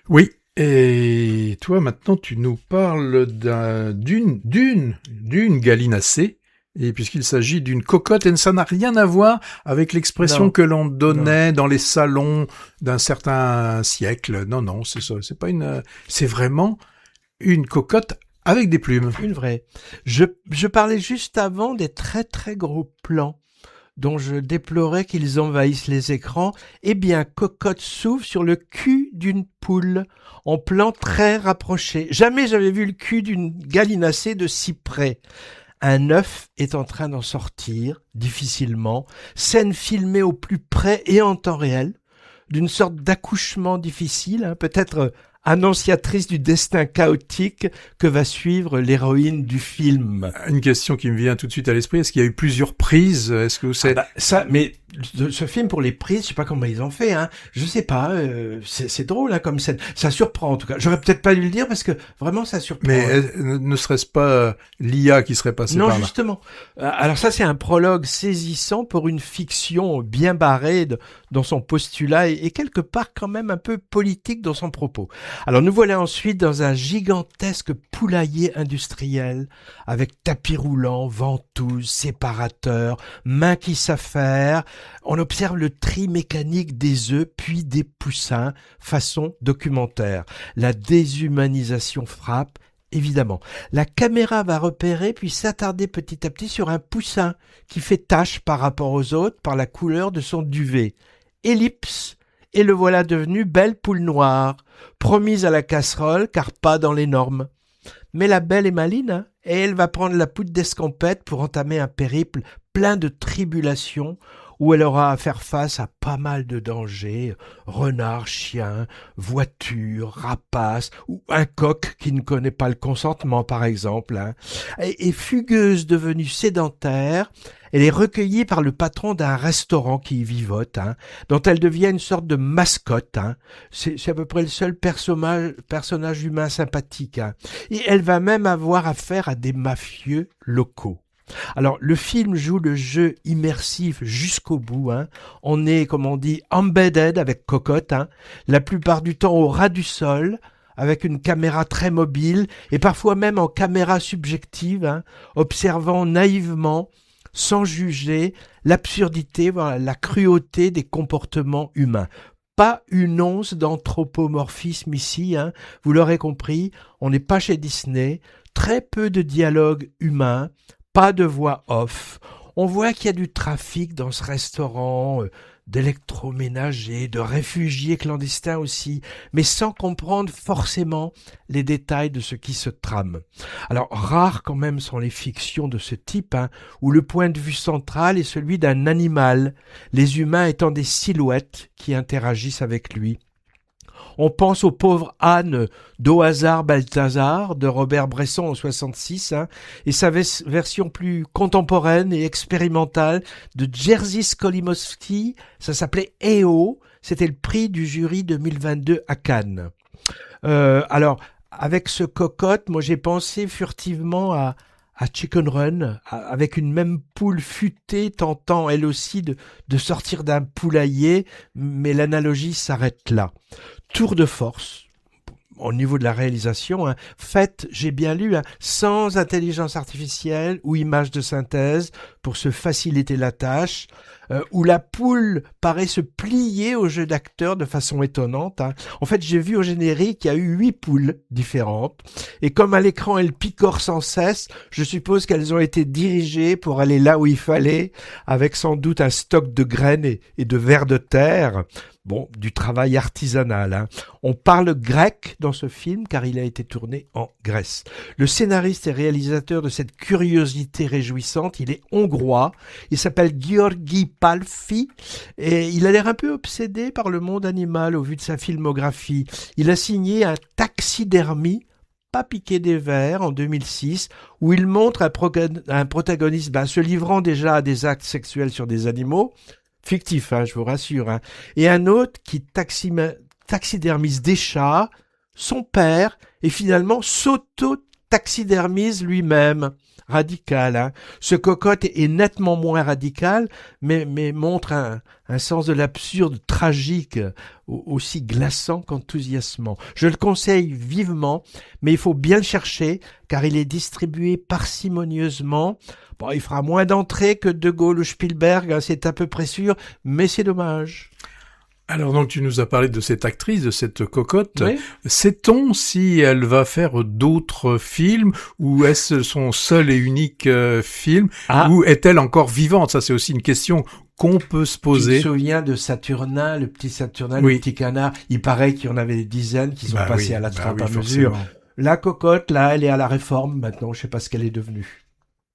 Oui, et toi maintenant tu nous parles d'une gallinacée, et puisqu'il s'agit d'une cocotte, et ça n'a rien à voir avec l'expression Non, que l'on non, donnait dans les salons d'un certain siècle. Non, non, c'est ça, c'est pas une, c'est vraiment une cocotte avec des plumes. une vraie. Je parlais juste avant des très très gros plans dont je déplorais qu'ils envahissent les écrans. Eh bien, Cocotte s'ouvre sur le cul d'une poule, en plan très rapproché. Jamais j'avais vu le cul d'une gallinacée de si près. Un œuf est en train d'en sortir, difficilement, scène filmée au plus près et en temps réel, d'une sorte d'accouchement difficile, peut-être annonciatrice du destin chaotique que va suivre l'héroïne du film. Une question qui me vient tout de suite à l'esprit, est-ce qu'il y a eu plusieurs prises? Est-ce que Ah c'est... bah ça, mais ce film pour les prises, je sais pas comment ils ont fait, je sais pas, c'est drôle comme scène, ça surprend en tout cas. J'aurais peut-être pas dû le dire parce que vraiment ça Mais surprend. ne serait-ce pas l'IA qui serait passée Non, par là? justement. Alors ça, c'est un prologue saisissant pour une fiction bien barrée dans son postulat et quelque part quand même un peu politique dans son propos. Alors nous voilà ensuite dans un gigantesque poulailler industriel avec tapis roulant, ventouses, séparateurs, mains qui s'affairent. On observe le tri mécanique des œufs puis des poussins, façon documentaire. La déshumanisation frappe. Évidemment, la caméra va repérer puis s'attarder petit à petit sur un poussin qui fait tache par rapport aux autres par la couleur de son duvet. Ellipse, et le voilà devenu belle poule noire, promise à la casserole car pas dans les normes. Mais la belle est maline, et elle va prendre la poudre d'escampette pour entamer un périple plein de tribulations où elle aura à faire face à pas mal de dangers, renards, chiens, voitures, rapaces, ou un coq qui ne connaît pas le consentement par exemple. Et fugueuse devenue sédentaire, elle est recueillie par le patron d'un restaurant qui y vivote, dont elle devient une sorte de mascotte. C'est à peu près le seul personnage humain sympathique. Et elle va même avoir affaire à des mafieux locaux. Alors, le film joue le jeu immersif jusqu'au bout. On est, comme on dit, embedded avec Cocotte, la plupart du temps au ras du sol, avec une caméra très mobile et parfois même en caméra subjective, observant naïvement, sans juger, l'absurdité, voilà, la cruauté des comportements humains. Pas une once d'anthropomorphisme ici, vous l'aurez compris, on n'est pas chez Disney, très peu de dialogue humain, pas de voix off. On voit qu'il y a du trafic dans ce restaurant, d'électroménagers, de réfugiés clandestins aussi, mais sans comprendre forcément les détails de ce qui se trame. Alors, rares quand même sont les fictions de ce type, où le point de vue central est celui d'un animal, les humains étant des silhouettes qui interagissent avec lui. On pense au pauvre âne d'Au hasard Balthazar de Robert Bresson en 66, et sa version plus contemporaine et expérimentale de Jerzy Skolimowski, ça s'appelait EO, c'était le prix du jury 2022 à Cannes. Alors, avec ce cocotte, moi j'ai pensé furtivement à Chicken Run, avec une même poule futée tentant elle aussi de sortir d'un poulailler, mais l'analogie s'arrête là. Tour de force, au niveau de la réalisation, faite, j'ai bien lu, sans intelligence artificielle ou image de synthèse pour se faciliter la tâche, où la poule paraît se plier au jeu d'acteur de façon étonnante. En fait, j'ai vu au générique, il y a eu 8 poules différentes, et comme à l'écran elles picorent sans cesse, je suppose qu'elles ont été dirigées pour aller là où il fallait, avec sans doute un stock de graines et de vers de terre. Bon, du travail artisanal. On parle grec dans ce film car il a été tourné en Grèce. Le scénariste et réalisateur de cette curiosité réjouissante, il est hongrois. Il s'appelle György Palffy et il a l'air un peu obsédé par le monde animal au vu de sa filmographie. Il a signé un Taxidermie, pas piqué des vers, en 2006, où il montre un protagoniste se livrant déjà à des actes sexuels sur des animaux, fictif, je vous rassure, et un autre qui taxidermise des chats, son père, et finalement s'auto-taxidermise lui-même. radical. Hein. Ce Cocotte est nettement moins radical, mais montre un sens de l'absurde tragique aussi glaçant qu'enthousiasmant. Je le conseille vivement, mais il faut bien le chercher, car il est distribué parcimonieusement. Bon, il fera moins d'entrées que De Gaulle ou Spielberg, hein, c'est à peu près sûr, mais c'est dommage. Alors donc tu nous as parlé de cette actrice, de cette Cocotte. Oui. Sait-on si elle va faire d'autres films ou est-ce son seul et unique film ou est-elle encore vivante? Ça c'est aussi une question qu'on peut se poser. Tu te souviens de Saturnin, le petit Saturnin, oui. le petit canard? Il paraît qu'il y en avait des dizaines qui sont passés à la trappe à mesure. Forcément. La Cocotte, là, elle est à la Réforme maintenant, je sais pas ce qu'elle est devenue.